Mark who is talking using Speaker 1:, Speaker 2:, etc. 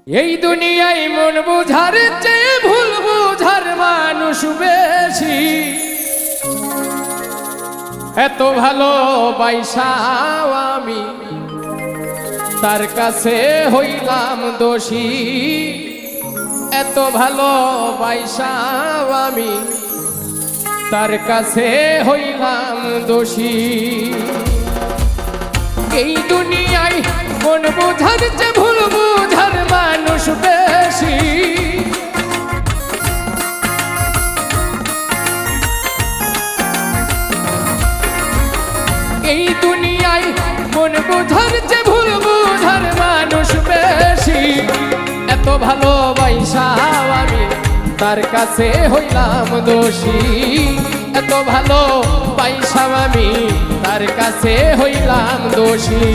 Speaker 1: এই দুনিয়ায় মন বুঝার চেয়ে ভুল বুঝার মানুষ বেশি। এত ভালো বাইসাও আমি তার কাছে হইলাম দোষী। এত ভালো বাইসাও আমি তার কাছে হইলাম দোষী। এই দুনিয়ায় মন বুঝার চেয়ে ভুল বুঝার মানুষ বেশি। এই দুনিয়ায় মন বুঝার চেয়ে ভুল বুঝার মানুষ বেশি। এত ভালোবাসাও আমি তার কাছে হইলাম দোষী। এত ভালোবাসাও আমি তার কাছে হইলাম দোষী।